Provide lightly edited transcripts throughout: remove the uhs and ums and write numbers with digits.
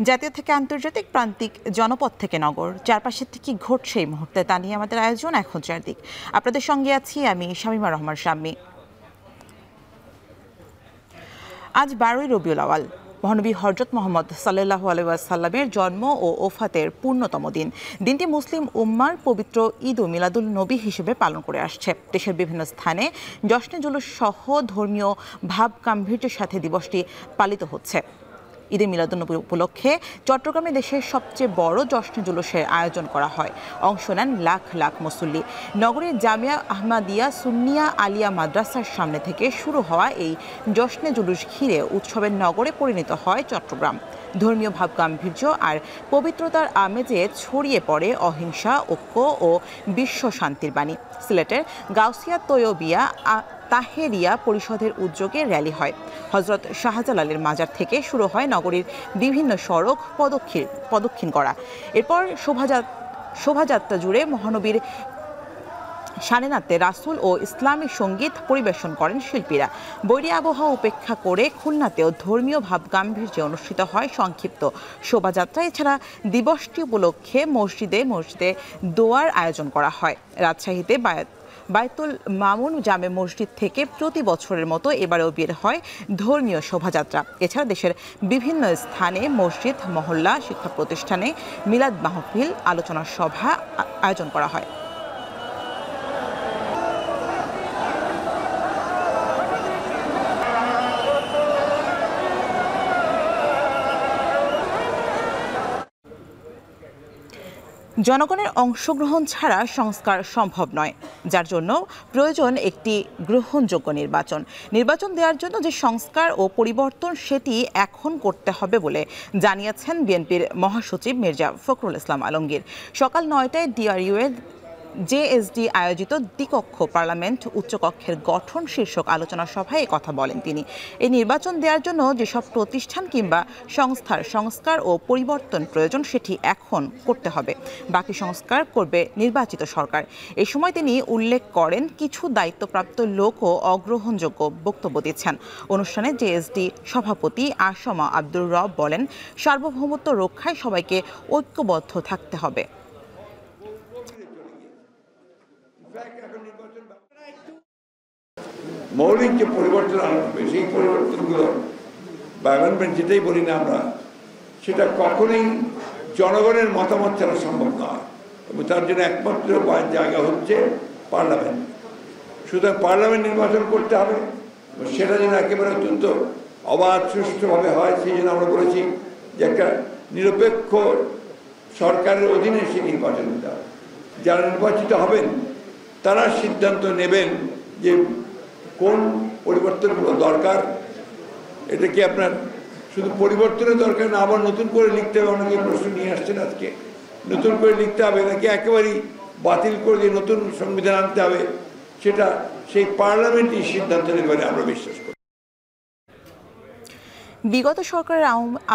জাতীয় থেকে আন্তর্জাতিক, প্রান্তিক, জনপদ থেকে নগর, চারপাশে কি ঘটছে এই মুহূর্তে তা নিয়ে আমাদের আয়োজন এখন চারদিক। আপনাদের সঙ্গে আছি আমি শামীমা রহমান শাম্মী। আজ 12ই রবিউল আওয়াল, মহানবী হযরত মুহাম্মদ সাল্লাল্লাহু আলাইহি ওয়াসাল্লামের জন্ম ও ওফাতের পূর্ণতম দিন। দিনটি মুসলিম উম্মার পবিত্র ঈদ ও মিলাদুল নবী হিসেবে পালন করে আসছে। দেশের বিভিন্ন স্থানে জশ্নে জুলুস সহ ধর্মীয় ভাব গাম্ভীর্যের সাথে দিবসটি পালিত হচ্ছে। ঈদে মিলাদুন্নবী উপলক্ষে চট্টগ্রামে দেশের সবচেয়ে বড় জশ্নে জুলুসের আয়োজন করা হয়। অংশ নেন লাখ লাখ মুসল্লি। নগরের জামিয়া আহমাদিয়া সুন্নিয়া আলিয়া মাদ্রাসার সামনে থেকে শুরু হওয়া এই জশ্নে জুলুস ঘিরে উৎসবের নগরে পরিণত হয় চট্টগ্রাম। ধর্মীয় ভাব গাম্ভীর্য আর পবিত্রতার আমেজে ছড়িয়ে পড়ে অহিংসা, ঐক্য ও বিশ্ব শান্তির বাণী। সিলেটের গাউসিয়া তৈয়বিয়া তাহেরিয়া পরিষদের উদ্যোগে র্যালি হয়। হযরত শাহজালালের মাজার থেকে শুরু হয় নগরীর বিভিন্ন সড়ক প্রদক্ষিণ করা। এরপর শোভাযাত্রা জুড়ে মহানবীর শানে নাতে রাসূল ও ইসলামী সঙ্গীত পরিবেশন করেন শিল্পীরা। বৈরী আবহাওয়া উপেক্ষা করে খুলনাতেও ধর্মীয় ভাব গাম্ভীর্যে অনুষ্ঠিত হয় সংক্ষিপ্ত শোভাযাত্রা। এছাড়া দিবসটি উপলক্ষে মসজিদে দোয়ার আয়োজন করা হয়। রাজশাহীতে বায়তুল মামুন জামে মসজিদ থেকে প্রতি বছরের মতো এবারেও বের হয় ধর্মীয় শোভাযাত্রা। এছাড়া দেশের বিভিন্ন স্থানে মসজিদ, মহল্লা, শিক্ষা প্রতিষ্ঠানে মিলাদ মাহফিল, আলোচনা সভা আয়োজন করা হয়। জনগণের অংশগ্রহণ ছাড়া সংস্কার সম্ভব নয়, যার জন্য প্রয়োজন একটি গ্রহণযোগ্য নির্বাচন দেওয়ার জন্য যে সংস্কার ও পরিবর্তন সেটি এখন করতে হবে বলে জানিয়েছেন বিএনপির মহাসচিব মির্জা ফখরুল ইসলাম আলমগীর। সকাল 9টায় ডিআরইউ এর জেএসডি আয়োজিত দ্বিকক্ষ পার্লামেন্ট উচ্চকক্ষের গঠন শীর্ষক আলোচনা সভায় কথা বলেন তিনি। এই নির্বাচন দেওয়ার জন্য যেসব প্রতিষ্ঠান কিংবা সংস্থার সংস্কার ও পরিবর্তন প্রয়োজন সেটি এখন করতে হবে, বাকি সংস্কার করবে নির্বাচিত সরকার। এই সময় তিনি উল্লেখ করেন কিছু দায়িত্বপ্রাপ্ত লোকও অগ্রহণযোগ্য বক্তব্য দিচ্ছেন। অনুষ্ঠানে জেএসডি সভাপতি আসমা আব্দুর রব বলেন, সার্বভৌমত্ব রক্ষায় সবাইকে ঐক্যবদ্ধ থাকতে হবে। মৌলিক যে পরিবর্তন আনবে সেই পরিবর্তনগুলো বাগানবেন যেটাই বলি না আমরা, সেটা কখনোই জনগণের মতামত ছাড়া সম্ভব নয় এবং তার জন্য একমাত্র জায়গা হচ্ছে পার্লামেন্ট। সুতরাং পার্লামেন্ট নির্বাচন করতে হবে, সেটা যেন একেবারে অত্যন্ত অবাধ সুষ্ঠুভাবে হয়। সেই জন্য আমরা বলেছি যে একটা নিরপেক্ষ সরকারের অধীনে সেই নির্বাচন হতে হবে। যারা নির্বাচিত হবেন তারা সিদ্ধান্ত নেবেন যে কোন পরিবর্তনগুলো দরকার। এটা কি আপনার শুধু পরিবর্তনের দরকার না, আবার নতুন করে লিখতে হবে? অনেকে প্রশ্ন নিয়ে আসছেন আজকে, নতুন করে লিখতে হবে নাকি একেবারেই বাতিল করে দিয়ে নতুন সংবিধান আনতে হবে, সেটা সেই পার্লামেন্টই সিদ্ধান্ত নেবে আমরা বিশ্বাস করি। বিগত সরকারের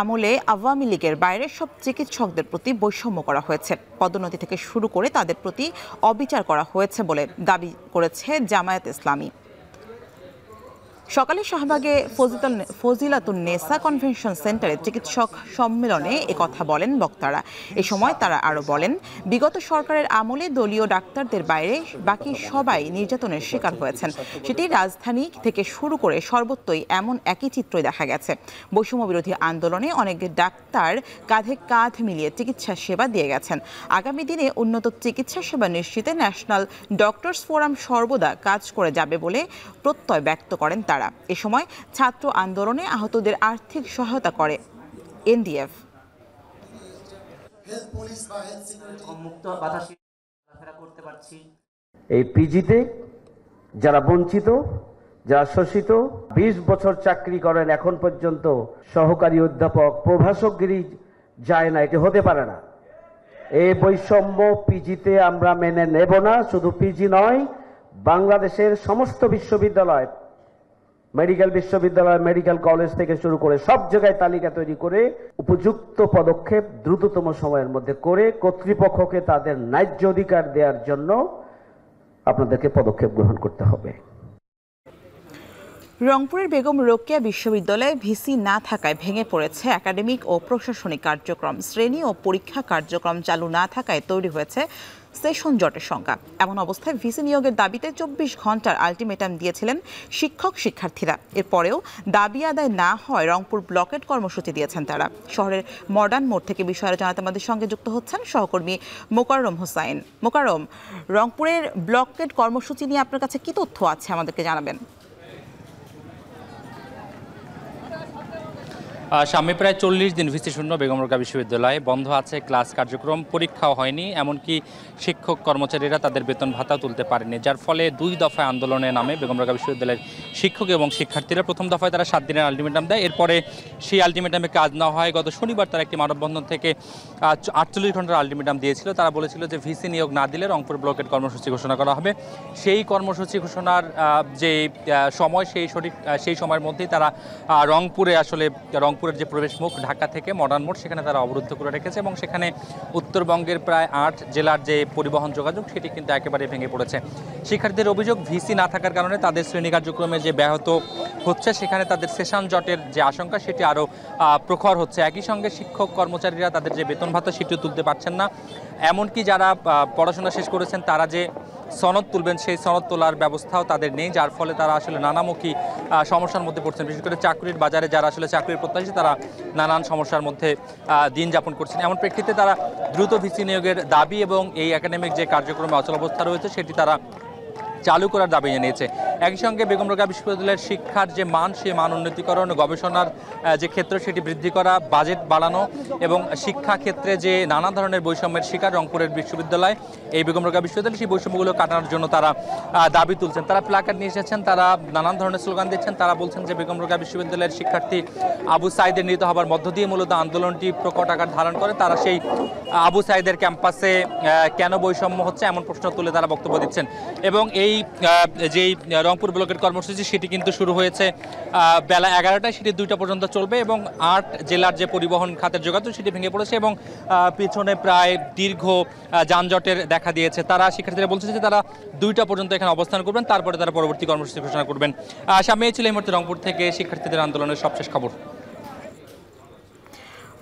আমলে আওয়ামী লীগের বাইরের সব চিকিৎসকদের প্রতি বৈষম্য করা হয়েছে, পদোন্নতি থেকে শুরু করে তাদের প্রতি অবিচার করা হয়েছে বলে দাবি করেছে জামায়াত ইসলামী। সকালে শাহবাগে ফজিলাতুন্নেসা কনভেনশন সেন্টারে চিকিৎসক সম্মেলনে একথা বলেন বক্তারা। এ সময় তারা আরও বলেন, বিগত সরকারের আমলে দলীয় ডাক্তারদের বাইরে বাকি সবাই নির্যাতনের শিকার হয়েছেন। সেটি রাজধানী থেকে শুরু করে সর্বত্রই এমন একই চিত্রই দেখা গেছে। বৈষম্য বিরোধী আন্দোলনে অনেক ডাক্তার কাঁধে কাঁধ মিলিয়ে চিকিৎসা সেবা দিয়ে গেছেন। আগামী দিনে উন্নত চিকিৎসা সেবা নিশ্চিতে ন্যাশনাল ডক্টরস ফোরাম সর্বদা কাজ করে যাবে বলে প্রত্যয় ব্যক্ত করেন তারা। এ সময় ছাত্র আন্দোলনে আহতদের আর্থিক সহায়তা করে এনডিএফ। এই পিজিতে যারা বঞ্চিত, যারা শোষিত, 20 বছর চাকরি করেন, এখন পর্যন্ত সহকারী অধ্যাপক, প্রভাষকগিরি যায় না, এটি হতে পারে না। এই বৈষম্য পিজিতে আমরা মেনে নেব না। শুধু পিজি নয়, বাংলাদেশের সমস্ত বিশ্ববিদ্যালয়, মেডিকেল বিশ্ববিদ্যালয়, মেডিকেল কলেজ থেকে শুরু করে সব জায়গায় তালিকা তৈরি করে উপযুক্ত পদক্ষেপ দ্রুততম সময়ের মধ্যে করে কর্তৃপক্ষকে তাদের ন্যায্য অধিকার দেওয়ার জন্য আপনাদেরকে পদক্ষেপ গ্রহণ করতে হবে। রংপুরের বেগম রোকেয়া বিশ্ববিদ্যালয়ে ভিসি না থাকায় ভেঙে পড়েছে একাডেমিক ও প্রশাসনিক কার্যক্রম। শ্রেণী ও পরীক্ষা কার্যক্রম চালু না থাকায় তৈরি হয়েছে সেশন জটের সংখ্যা। এমন অবস্থায় ভিসি নিয়োগের দাবিতে 24 ঘন্টার আলটিমেটাম দিয়েছিলেন শিক্ষক শিক্ষার্থীরা। এরপরেও দাবি আদায় না হয় রংপুর ব্লকেট কর্মসূচি দিয়েছেন তারা। শহরের মডার্ন মোড় থেকে বিষয়ে জানাতে আমাদের সঙ্গে যুক্ত হচ্ছেন সহকর্মী মোকাররম হোসাইন। মোকাররম, রংপুরের ব্লকেট কর্মসূচি নিয়ে আপনার কাছে কি তথ্য আছে আমাদেরকে জানাবেন। সামনে প্রায় 40 দিন ভিসি শূন্য বেগম রোকেয়া বিশ্ববিদ্যালয়ে বন্ধ আছে ক্লাস কার্যক্রম, পরীক্ষাও হয়নি, এমনকি শিক্ষক কর্মচারীরা তাদের বেতন ভাতাও তুলতে পারেনি, যার ফলে 2 দফায় আন্দোলনে নামে বেগম রোকেয়া বিশ্ববিদ্যালয়ের শিক্ষক এবং শিক্ষার্থীরা। প্রথম দফায় তারা 7 দিনের আলটিমেটাম দেয়, এরপরে সেই আলটিমেটামে কাজ না হয় গত শনিবার তারা একটি মানববন্ধন থেকে 48 ঘন্টার আলটিমেটাম দিয়েছিল। তারা বলেছিল যে ভিসি নিয়োগ না দিলে রংপুর ব্লকের কর্মসূচি ঘোষণা করা হবে। সেই কর্মসূচি ঘোষণার যে সময় সেই সময়ের মধ্যেই তারা রংপুরের যে প্রবেশ মুখ ঢাকা থেকে মডার্ন মোড় সেখানে তারা অবরুদ্ধ করে রেখেছে এবং সেখানে উত্তরবঙ্গের প্রায় 8 জেলার যে পরিবহন যোগাযোগ সেটি কিন্তু একেবারে ভেঙে পড়েছে। শিক্ষার্থীদের অভিযোগ, ভিসি না থাকার কারণে তাদের শ্রেণী কার্যক্রমে যে ব্যাহত হচ্ছে সেখানে তাদের সেশন জটের যে আশঙ্কা সেটি আরও প্রখর হচ্ছে। একই সঙ্গে শিক্ষক কর্মচারীরা তাদের যে বেতন ভাতা সেটিও তুলতে পারছেন না, এমনকি যারা পড়াশোনা শেষ করেছেন তারা যে সনদ তুলবেন সেই সনদ তোলার ব্যবস্থাও তাদের নেই, যার ফলে তারা আসলে নানামুখী সমস্যার মধ্যে পড়ছেন। বিশেষ করে চাকরির বাজারে যারা আসলে চাকরির প্রত্যাশী তারা নানান সমস্যার মধ্যে দিন যাপন করছেন। এমন প্রেক্ষিতে তারা দ্রুত ভিসি নিয়োগের দাবি এবং এই একাডেমিক যে কার্যক্রমে অচলাবস্থা রয়েছে সেটি তারা চালু করার দাবি জানিয়েছে। একই সঙ্গে বেগম রোকেয়া বিশ্ববিদ্যালয়ের শিক্ষার যে মান, সেই মান উন্নতিকরণ, গবেষণার যে ক্ষেত্র সেটি বৃদ্ধি করা, বাজেট বাড়ানো এবং শিক্ষা ক্ষেত্রে যে নানা ধরনের বৈষম্যের শিকার রংপুরের বিশ্ববিদ্যালয়, এই বেগম রোকেয়া বিশ্ববিদ্যালয় সেই বৈষম্যগুলো কাটানোর জন্য তারা দাবি তুলছেন। তারা প্ল্যাকার্ড নিয়ে এসেছেন, তারা নানান ধরনের স্লোগান দিচ্ছেন। তারা বলছেন যে বেগম রোকেয়া বিশ্ববিদ্যালয়ের শিক্ষার্থী আবু সাঈদের নিহত হবার মধ্য দিয়ে মূলত আন্দোলনটি প্রকট আকার ধারণ করে। তারা সেই আবু সাঈদের ক্যাম্পাসে কেন বৈষম্য হচ্ছে এমন প্রশ্ন তুলে তারা বক্তব্য দিচ্ছেন। এবং এই যেই রংপুর ব্লকের কর্মসূচি সেটি কিন্তু শুরু হয়েছে বেলা 11টায়, সেটি 2টা পর্যন্ত চলবে এবং 8 জেলার যে পরিবহন খাতের যোগাযোগ সেটি ভেঙে পড়েছে এবং পিছনে প্রায় দীর্ঘ যানজটের দেখা দিয়েছে। তারা শিক্ষার্থীরা বলছে যে তারা 2টা পর্যন্ত এখানে অবস্থান করবেন, তারপরে তারা পরবর্তী কর্মসূচি ঘোষণা করবেন। সামনে ছিল এই মুহূর্তে রংপুর থেকে শিক্ষার্থীদের আন্দোলনের সবশেষ খবর।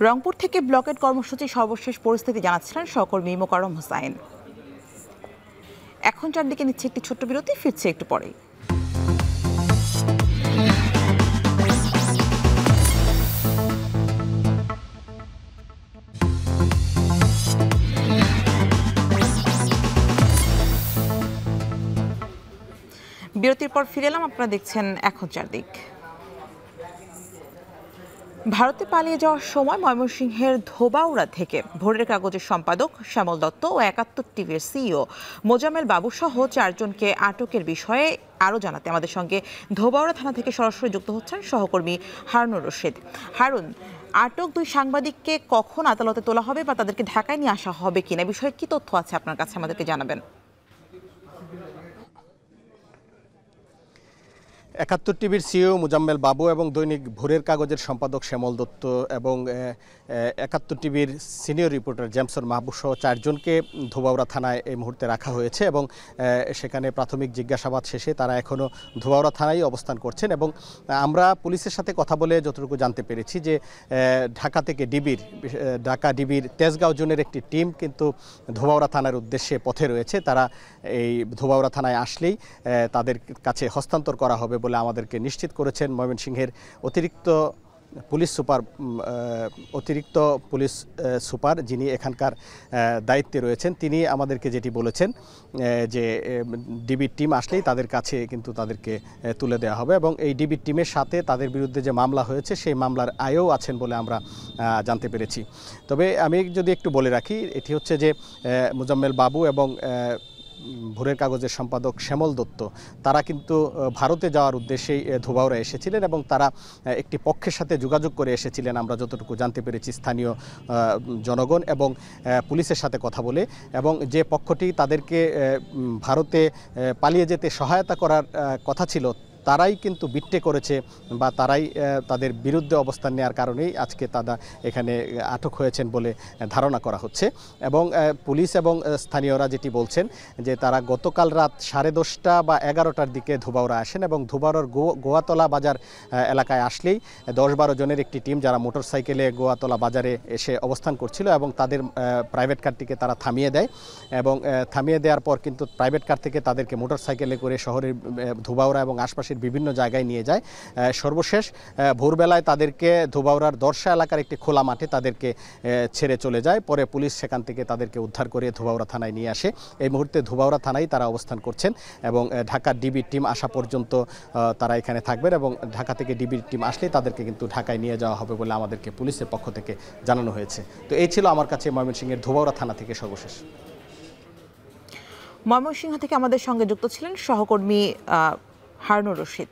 রংপুর থেকে ব্লকেট কর্মসূচি সর্বশেষ পরিস্থিতি জানাচ্ছিলেন সহকর্মী মোকাররম হোসাইন। এখন চারদিকে নিচ্ছে একটি ছোট্ট বিরতি, ফিরছে একটু পরেই। বিরতির পর ফিরে এলাম, আপনারা দেখছেন এখন চারদিক। ভারতে পালিয়ে যাওয়ার সময় ময়মনসিংহের ধোবাউড়া থেকে ভোরের কাগজের সম্পাদক শ্যামল দত্ত ও ৭১ টিভির সিইও মোজাম্মেল বাবু সহ 4 জনকে আটকের বিষয়ে আরও জানাতে আমাদের সঙ্গে ধোবাউড়া থানা থেকে সরাসরি যুক্ত হচ্ছেন সহকর্মী হারুনুর রশিদ। হারুন, আটক 2 সাংবাদিককে কখন আদালতে তোলা হবে বা তাদেরকে ঢাকায় নিয়ে আসা হবে কিনা, বিষয়ে কি তথ্য আছে আপনার কাছে আমাদেরকে জানাবেন। ৭১ টিভির সিইও মোজাম্মেল বাবু এবং দৈনিক ভোরের কাগজের সম্পাদক শ্যামল দত্ত এবং ৭১ টিভির সিনিয়র রিপোর্টার জেমসন মাহবুব সহ 4 জনকে ধোবাউড়া থানায় এই মুহূর্তে রাখা হয়েছে এবং সেখানে প্রাথমিক জিজ্ঞাসাবাদ শেষে তারা এখনও ধোবাউড়া থানায় অবস্থান করছেন। এবং আমরা পুলিশের সাথে কথা বলে যতটুকু জানতে পেরেছি যে ঢাকা ডিবির তেজগাঁও জোনের একটি টিম কিন্তু ধোবাউড়া থানার উদ্দেশ্যে পথে রয়েছে। তারা এই ধোবাউড়া থানায় আসলেই তাদের কাছে হস্তান্তর করা হবে বলে আমাদেরকে নিশ্চিত করেছেন ময়মনসিংহের অতিরিক্ত পুলিশ সুপার যিনি এখানকার দায়িত্বে রয়েছেন। তিনি আমাদেরকে যেটি বলেছেন যে ডিবির টিম আসলেই তাদের কাছে কিন্তু তাদেরকে তুলে দেওয়া হবে এবং এই ডিবির টিমের সাথে তাদের বিরুদ্ধে যে মামলা হয়েছে সেই মামলার আয়ও আছেন বলে আমরা জানতে পেরেছি। তবে আমি যদি একটু বলে রাখি, এটি হচ্ছে যে মোজাম্মেল বাবু এবং ভোরের কাগজের সম্পাদক শ্যামল দত্ত তারা কিন্তু ভারতে যাওয়ার উদ্দেশ্যেই ধোবাউড়া এসেছিলেন এবং তারা একটি পক্ষের সাথে যোগাযোগ করে এসেছিলেন আমরা যতটুকু জানতে পেরেছি স্থানীয় জনগণ এবং পুলিশের সাথে কথা বলে, এবং যে পক্ষটি তাদেরকে ভারতে পালিয়ে যেতে সহায়তা করার কথা ছিল তারাই কিন্তু বিট্টে করেছে বা তারাই তাদের বিরুদ্ধে অবস্থান নেওয়ার কারণেই আজকে তারা এখানে আটক হয়েছেন বলে ধারণা করা হচ্ছে। এবং পুলিশ এবং স্থানীয়রা যেটি বলছেন যে তারা গতকাল রাত 10:30 বা 11টার দিকে ধুবাউড়া আসেন এবং ধুবাউড়ার গোয়াতলা বাজার এলাকায় আসলেই 10-12 জনের একটি টিম যারা মোটরসাইকেলে গোয়াতলা বাজারে এসে অবস্থান করছিল এবং তাদের প্রাইভেট কারটিকে তারা থামিয়ে দেয় এবং থামিয়ে দেওয়ার পর কিন্তু প্রাইভেট কার থেকে তাদেরকে মোটরসাইকেলে করে শহরের ধুবাউড়া এবং আশপাশের বিভিন্ন জায়গায় নিয়ে যায়। সর্বশেষ ভোরবেলায় তাদেরকে ধুবাউড়ার দর্শা এলাকার একটি খোলা মাঠে তাদেরকে ছেড়ে চলে যায়। পরে পুলিশ সেখান থেকে তাদেরকে উদ্ধার করে ধুবাউড়া থানায় নিয়ে আসে। এই মুহূর্তে ধুবাউড়া থানায় তারা অবস্থান করছেন এবং ঢাকার ডিবির টিম আসা পর্যন্ত তারা এখানে থাকবেন এবং ঢাকা থেকে ডিবির টিম আসলে তাদেরকে কিন্তু ঢাকায় নিয়ে যাওয়া হবে বলে আমাদেরকে পুলিশের পক্ষ থেকে জানানো হয়েছে। তো এই ছিল আমার কাছে ময়মনসিংহের ধুবাউড়া থানা থেকে সর্বশেষ। ময়মনসিংহ থেকে আমাদের সঙ্গে যুক্ত ছিলেন সহকর্মী হারুনুর রশিদ।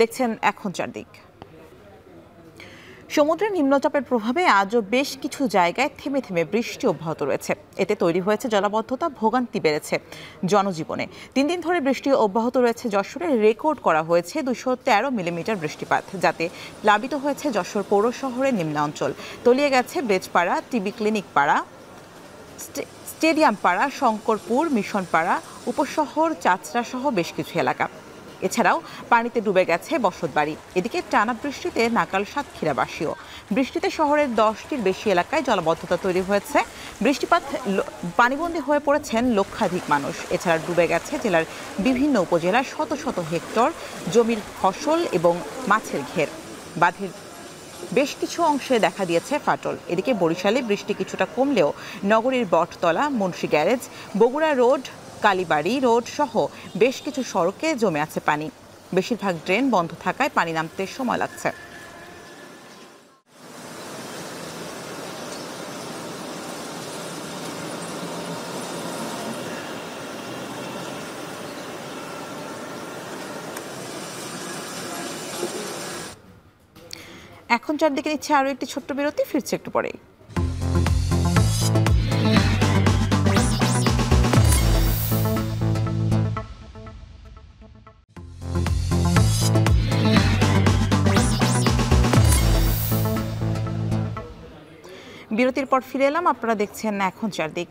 দেখছেন এখন চারদিক। সমুদ্রের নিম্নচাপের প্রভাবে আজও বেশ কিছু জায়গায় থেমে থেমে বৃষ্টি অব্যাহত রয়েছে। এতে তৈরি হয়েছে জলাবদ্ধতা, ভোগান্তি বেড়েছে জনজীবনে। 3 দিন ধরে বৃষ্টি অব্যাহত রয়েছে। যশোরে রেকর্ড করা হয়েছে 213 মিলিমিটার বৃষ্টিপাত, যাতে প্লাবিত হয়েছে যশোর পৌর শহরের নিম্নাঞ্চল। তলিয়ে গেছে বেজপাড়া, টিবি ক্লিনিক পাড়া, স্টেডিয়াম পাড়া, শঙ্করপুর, মিশন পাড়া, উপশহর, চাচড়া সহ বেশ কিছু এলাকা। এছাড়াও পানিতে ডুবে গেছে বসতবাড়ি। এদিকে টানা বৃষ্টিতে নাকাল সাতক্ষীরাবাসীও। বৃষ্টিতে শহরের 10টির বেশি এলাকায় জলাবদ্ধতা তৈরি হয়েছে। বৃষ্টিপাত পানিবন্দী হয়ে পড়েছেন লক্ষাধিক মানুষ। এছাড়া ডুবে গেছে জেলার বিভিন্ন উপজেলার শত শত হেক্টর জমির ফসল এবং মাছের ঘের। বাঁধের বেশ কিছু অংশে দেখা দিয়েছে ফাটল। এদিকে বরিশালে বৃষ্টি কিছুটা কমলেও নগরীর বটতলা, মুন্সি গ্যারেজ, বগুড়া রোড, কালীবাড়ি রোড সহ বেশ কিছু সড়কে জমে আছে পানি। বেশিরভাগ ড্রেন বন্ধ থাকায় পানি নামতে সময় লাগছে। এখন চারদিকে নিচ্ছে আরো একটি ছোট্ট বিরতি, ফিরছে একটু পরেই। বিরতির পর ফিরে এলাম। আপনারা দেখছেন এখন চারদিক।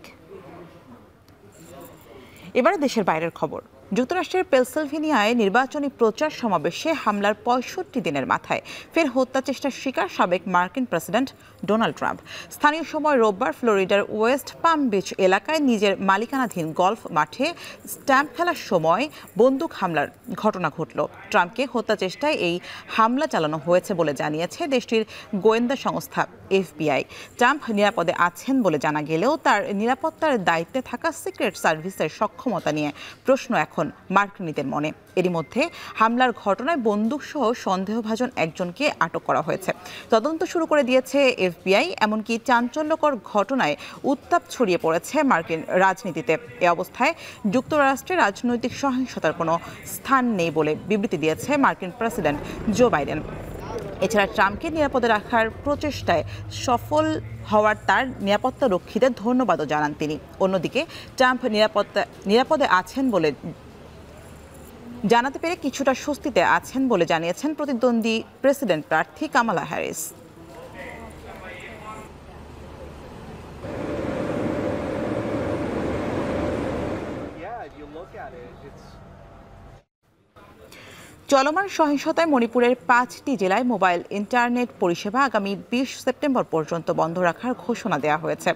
এবারে দেশের বাইরের খবর। যুক্তরাষ্ট্রের পেনসিলভেনিয়ায় নির্বাচনী প্রচার সমাবেশে হামলার 65 দিনের মাথায় ফের হত্যা চেষ্টার শিকার সাবেক মার্কিন প্রেসিডেন্ট ডোনাল্ড ট্রাম্প। স্থানীয় সময় রোববার ফ্লোরিডার ওয়েস্ট পাম বিচ এলাকায় নিজের মালিকানাধীন গলফ মাঠে স্ট্যাম্প খেলার সময় বন্দুক হামলার ঘটনা ঘটল। ট্রাম্পকে হত্যা চেষ্টায় এই হামলা চালানো হয়েছে বলে জানিয়েছে দেশটির গোয়েন্দা সংস্থা FBI। ট্রাম্প নিরাপদে আছেন বলে জানা গেলেও তার নিরাপত্তার দায়িত্বে থাকা সিক্রেট সার্ভিসের সক্ষমতা নিয়ে প্রশ্ন এখন মার্কিনীদের মনে। এরই মধ্যে হামলার ঘটনায় বন্দুকসহ সন্দেহভাজন একজনকে আটক করা হয়েছে। তদন্ত শুরু করে দিয়েছে FBI। এমনকি চাঞ্চল্যকর ঘটনায় উত্তাপ ছড়িয়ে পড়েছে মার্কিন রাজনীতিতে। এ অবস্থায় যুক্তরাষ্ট্রে রাজনৈতিক সহিংসতার কোনো স্থান নেই বলে বিবৃতি দিয়েছে মার্কিন প্রেসিডেন্ট জো বাইডেন। এছাড়া ট্রাম্পকে নিরাপদে রাখার প্রচেষ্টায় সফল হওয়ার তার নিরাপত্তা রক্ষীদের ধন্যবাদও জানান তিনি। অন্যদিকে ট্রাম্প নিরাপদে আছেন বলে জানাতে পেরে কিছুটা স্বস্তিতে আছেন বলে জানিয়েছেন প্রতিদ্বন্দ্বী প্রেসিডেন্ট প্রার্থী কামালা হ্যারিস। চলমান সহিংসতায় মণিপুরের 5টি জেলায় মোবাইল ইন্টারনেট পরিষেবা আগামী 20 সেপ্টেম্বর পর্যন্ত বন্ধ রাখার ঘোষণা দেওয়া হয়েছে।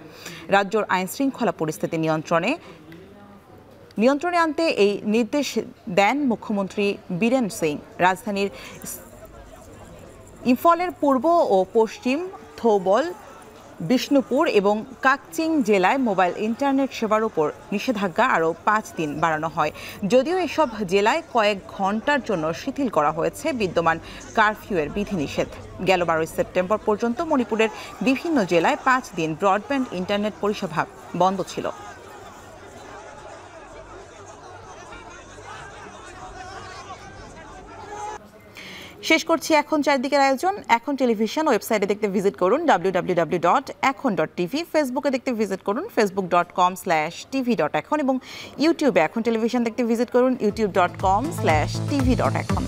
রাজ্যের আইনশৃঙ্খলা পরিস্থিতি নিয়ন্ত্রণে আনতে এই নির্দেশ দেন মুখ্যমন্ত্রী বীরেন সিং। রাজধানীর ইম্ফলের পূর্ব ও পশ্চিম, থৌবল, বিষ্ণুপুর এবং কাকচিং জেলায় মোবাইল ইন্টারনেট সেবার উপর নিষেধাজ্ঞা আরও 5 দিন বাড়ানো হয়। যদিও এসব জেলায় কয়েক ঘন্টার জন্য শিথিল করা হয়েছে বিদ্যমান কারফিউয়ের বিধিনিষেধ। গেল 12 সেপ্টেম্বর পর্যন্ত মণিপুরের বিভিন্ন জেলায় 5 দিন ব্রডব্যান্ড ইন্টারনেট পরিষেবা বন্ধ ছিল। শেষ করছি এখন চারদিকের আয়োজন। এখন টেলিভিশন ওয়েবসাইটে দেখতে ভিজিট করুন www.ekhon.tv, ফেসবুকে দেখতে ভিজিট করুন facebook.com/tv.ekhon এবং ইউটিউবে এখন টেলিভিশন দেখতে ভিজিট করুন youtube.com/tv.ekhon।